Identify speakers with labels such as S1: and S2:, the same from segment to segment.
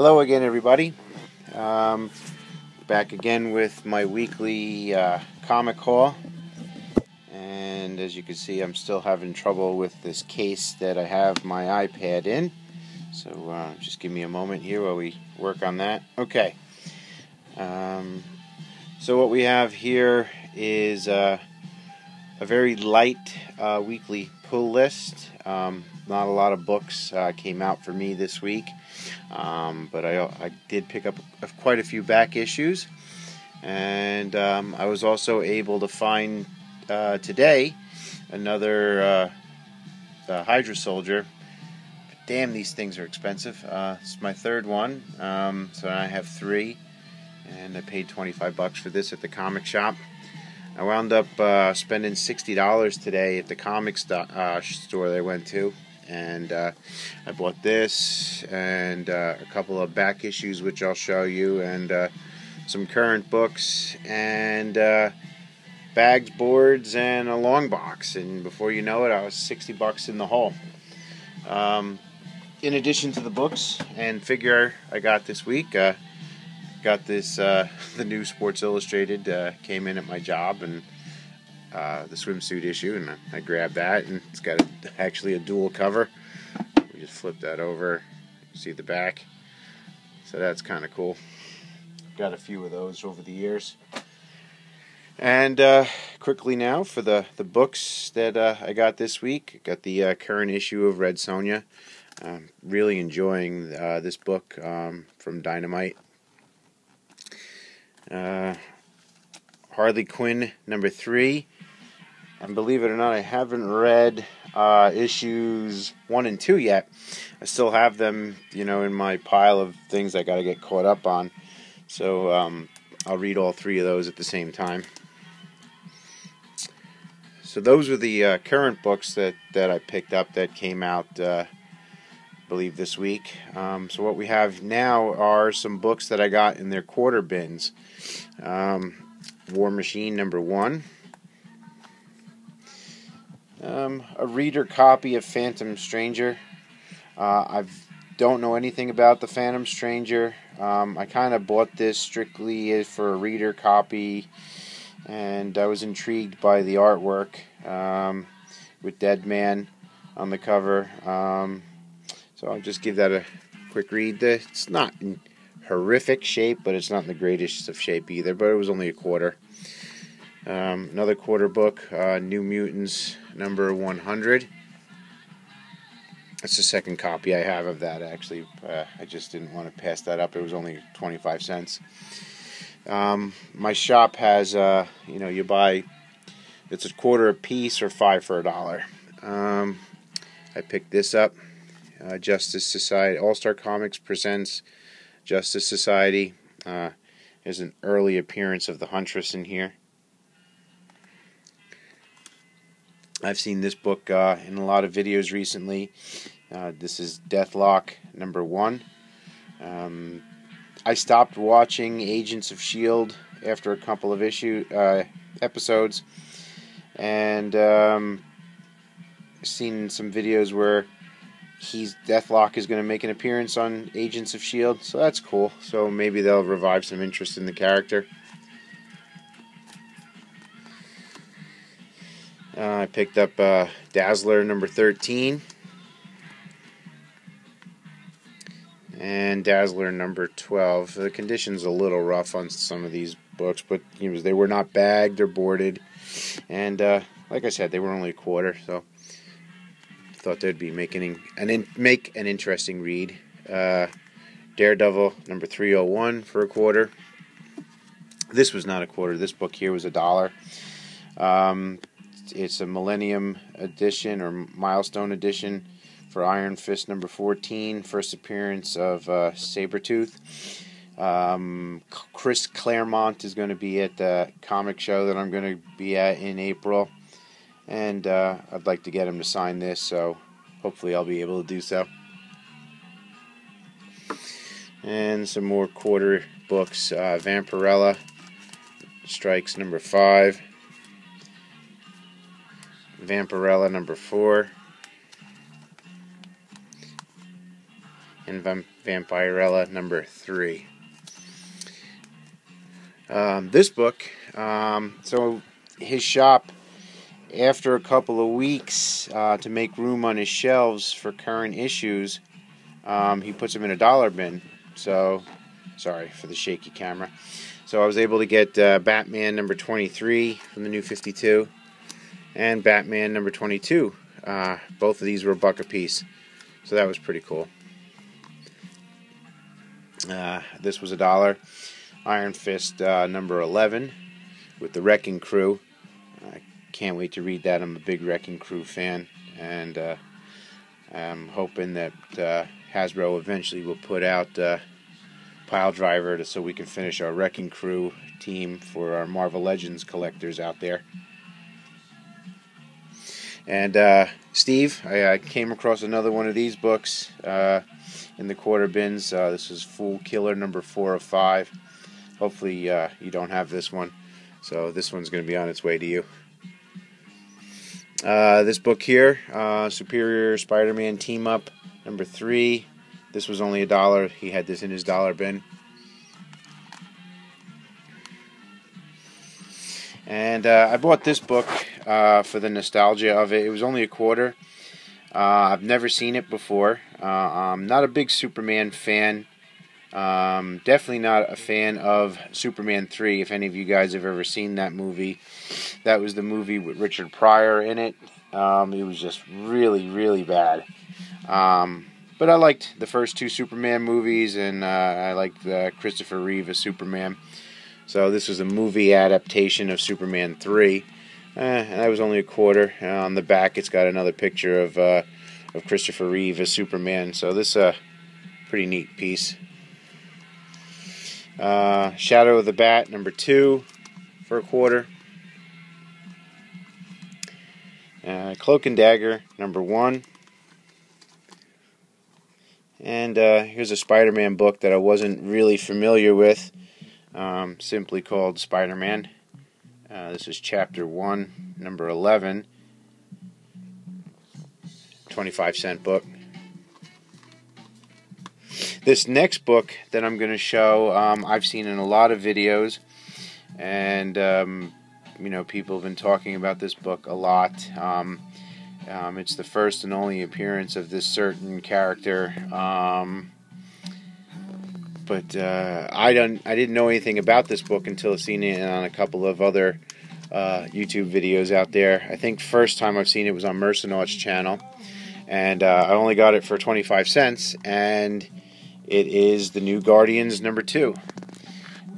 S1: Hello again, everybody. Back again with my weekly comic haul. And as you can see, I'm still having trouble with this case that I have my iPad in. So just give me a moment here while we work on that. Okay. So what we have here is a very light weekly pull list. Not a lot of books came out for me this week, but I did pick up quite a few back issues, and I was also able to find today another Hydra Soldier. Damn, these things are expensive. It's my third one, so I have three, and I paid $25 for this at the comic shop. I wound up spending $60 today at the comic store that I went to, and I bought this and a couple of back issues, which I'll show you, and some current books, and bags, boards, and a long box. And before you know it, I was $60 in the hole. In addition to the books and figure I got this week, got this, the new Sports Illustrated came in at my job, and the swimsuit issue, and I grabbed that, and it's got actually a dual cover. We just flip that over, see the back, so that's kind of cool. Got a few of those over the years. And quickly now for the books that I got this week. Got the current issue of Red Sonja. Really enjoying this book from Dynamite. Harley Quinn number 3, and believe it or not, I haven't read issues 1 and 2 yet. I still have them, in my pile of things I got to get caught up on. So I'll read all 3 of those at the same time. So those were the current books that I picked up that came out, I believe, this week. So what we have now are some books that I got in their quarter bins. War Machine number 1. A reader copy of Phantom Stranger. I don't know anything about the Phantom Stranger. I kind of bought this strictly for a reader copy, and I was intrigued by the artwork with Dead Man on the cover. So I'll just give that a quick read. It's not in horrific shape, but it's not in the greatest of shape either, but it was only a quarter. Another quarter book, New Mutants number 100. That's the second copy I have of that, actually. I just didn't want to pass that up. It was only 25 cents. My shop has, you buy, it's a quarter a piece or 5 for $1. I picked this up. Justice Society, All-Star Comics presents Justice Society. There's an early appearance of the Huntress in here. I've seen this book in a lot of videos recently. This is Deathlock number 1. I stopped watching Agents of S.H.I.E.L.D. after a couple of episodes, and seen some videos where Deathlock is going to make an appearance on Agents of S.H.I.E.L.D., so that's cool. So maybe they'll revive some interest in the character. I picked up Dazzler number 13 and Dazzler number 12. The condition's a little rough on some of these books, but they were not bagged or boarded, and like I said, they were only a quarter, so thought they'd be make an interesting read. Daredevil number 301 for a quarter. This was not a quarter. This book here was $1. It's a Millennium edition or Milestone edition for Iron Fist number 14. First appearance of Sabretooth. Chris Claremont is going to be at the comic show that I'm going to be at in April, and I'd like to get him to sign this, so hopefully I'll be able to do so. And some more quarter books. Vampirella Strikes number 5. Vampirella number 4. and Vampirella number 3. This book, so his shop, after a couple of weeks to make room on his shelves for current issues, he puts them in a dollar bin. So, sorry for the shaky camera. So I was able to get Batman number 23 from the New 52 and Batman number 22. Both of these were $1 a piece, so that was pretty cool. This was $1. Iron Fist number 11 with the Wrecking Crew. I can't wait to read that. I'm a big Wrecking Crew fan, and I'm hoping that Hasbro eventually will put out Pile Driver so we can finish our Wrecking Crew team for our Marvel Legends collectors out there. And Steve, I came across another one of these books in the quarter bins. This is Fool Killer number 4 of 5. Hopefully you don't have this one, so this one's going to be on its way to you. This book here, Superior Spider-Man Team Up number 3. This was only $1. He had this in his dollar bin. And I bought this book for the nostalgia of it. It was only $0.25. I've never seen it before. I'm not a big Superman fan. Definitely not a fan of Superman 3. If any of you guys have ever seen that movie, that was the movie with Richard Pryor in it. It was just really, really bad. But I liked the first 2 Superman movies, and I liked Christopher Reeve as Superman. So this was a movie adaptation of Superman 3. And that was only $0.25. On the back, it's got another picture of Christopher Reeve as Superman. So this is a pretty neat piece. Shadow of the Bat number 2 for $0.25. Cloak and Dagger number 1. And here's a Spider-Man book that I wasn't really familiar with, simply called Spider-Man. This is chapter 1, number 11, 25-cent book. This next book that I'm going to show, I've seen in a lot of videos, and people have been talking about this book a lot. It's the first and only appearance of this certain character, but I didn't know anything about this book until seeing it on a couple of other YouTube videos out there. I think first time I've seen it was on Mercenaut's channel, and I only got it for 25 cents, and it is the New Guardians number 2,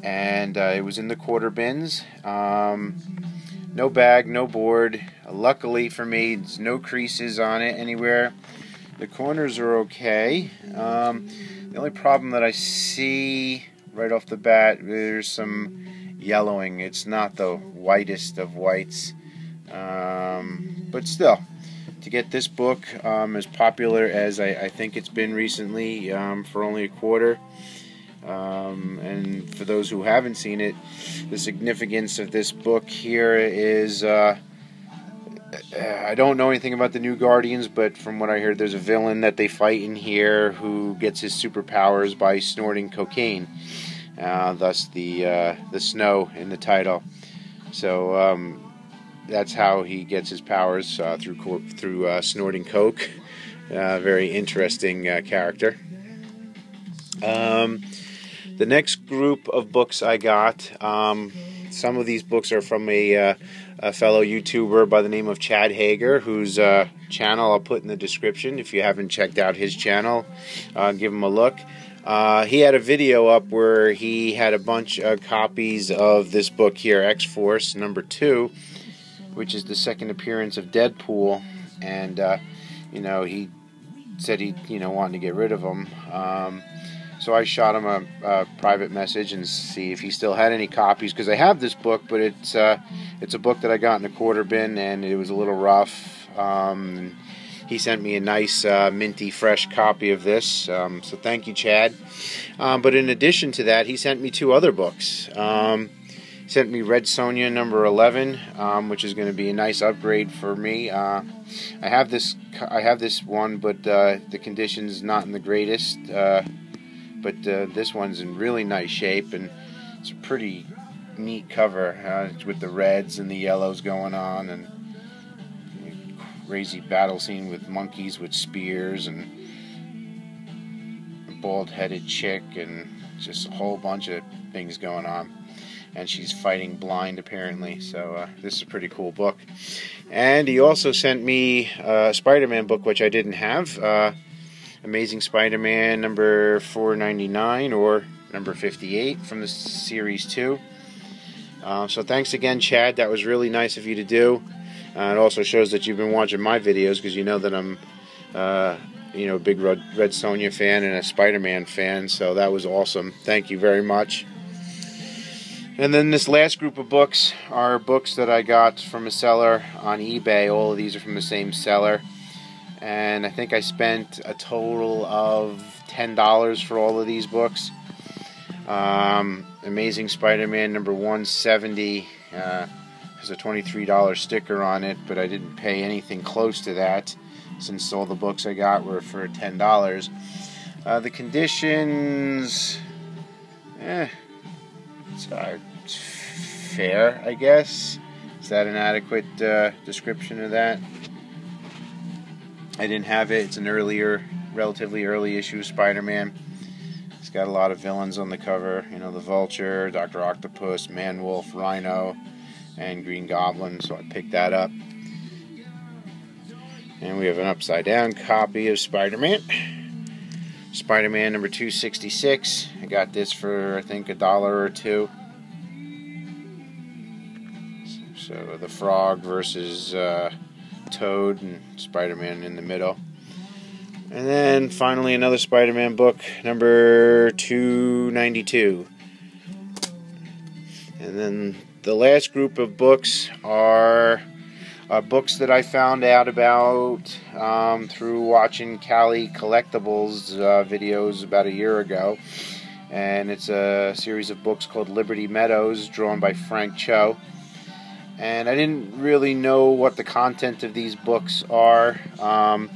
S1: and it was in the quarter bins. No bag, no board. Luckily for me, there's no creases on it anywhere. The corners are okay. The only problem that I see right off the bat, there's some yellowing. It's not the whitest of whites, but still, to get this book as popular as I think it's been recently, for only $0.25. And for those who haven't seen it, the significance of this book here is, I don't know anything about the New Guardians, but from what I heard, there's a villain that they fight in here who gets his superpowers by snorting cocaine. Thus the snow in the title. So that's how he gets his powers, through snorting coke. Very interesting character. The next group of books I got, some of these books are from a fellow YouTuber by the name of Chad Hager, whose channel I'll put in the description. If you haven't checked out his channel, give him a look. He had a video up where he had a bunch of copies of this book here, X-Force number 2, which is the second appearance of Deadpool, and he said he wanted to get rid of them. So I shot him a private message and see if he still had any copies, because I have this book, but it's a book that I got in the quarter bin, and it was a little rough. He sent me a nice minty fresh copy of this, so thank you, Chad. But in addition to that, he sent me 2 other books. He sent me Red Sonja number 11, which is going to be a nice upgrade for me. I have this one, but the condition's not in the greatest. But this one's in really nice shape, and it's a pretty neat cover with the reds and the yellows going on, and crazy battle scene with monkeys with spears and a bald-headed chick and just a whole bunch of things going on. And she's fighting blind apparently, so this is a pretty cool book. And he also sent me a Spider-Man book, which I didn't have. Amazing Spider-Man number 499 or number 58 from the series 2. So thanks again, Chad. That was really nice of you to do. It also shows that you've been watching my videos, because you know that I'm a big Red Sonja fan and a Spider-Man fan, so that was awesome. Thank you very much. And then this last group of books are books that I got from a seller on eBay. All of these are from the same seller. And I think I spent a total of $10 for all of these books. Amazing Spider-Man number 170 has a $23 sticker on it, but I didn't pay anything close to that, since all the books I got were for $10. The conditions, it's fair, I guess. Is that an adequate description of that? I didn't have it. It's an relatively early issue of Spider-Man. It's got a lot of villains on the cover. You know, the Vulture, Dr. Octopus, Man-Wolf, Rhino, and Green Goblin. So I picked that up. And we have an upside-down copy of Spider-Man. Spider-Man number 266. I got this for, I think, $1 or $2. So the Frog versus Toad and Spider-Man in the middle. And then finally another Spider-Man book, number 292. And then the last group of books are books that I found out about through watching Cali Collectibles videos about a year ago. And it's a series of books called Liberty Meadows, drawn by Frank Cho. And I didn't really know what the content of these books are. I'm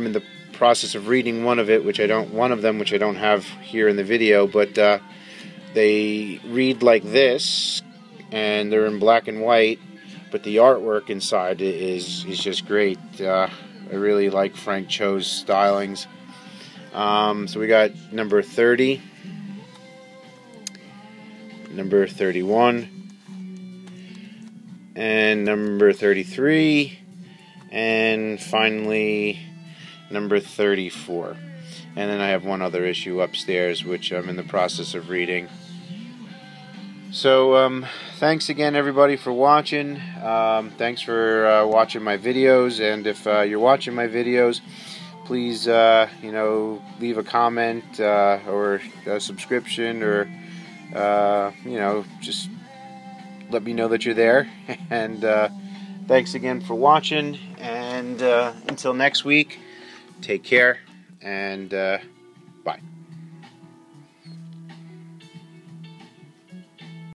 S1: in the process of reading one of them, which I don't have here in the video, but they read like this, and they're in black and white, but the artwork inside is just great. I really like Frank Cho's stylings. So we got number 30, number 31, and number 33, and finally number 34. And then I have one other issue upstairs which I'm in the process of reading. So thanks again everybody for watching. Thanks for watching my videos, and if you're watching my videos, please leave a comment or a subscription, or just let me know that you're there. And thanks again for watching, and until next week, take care, and bye.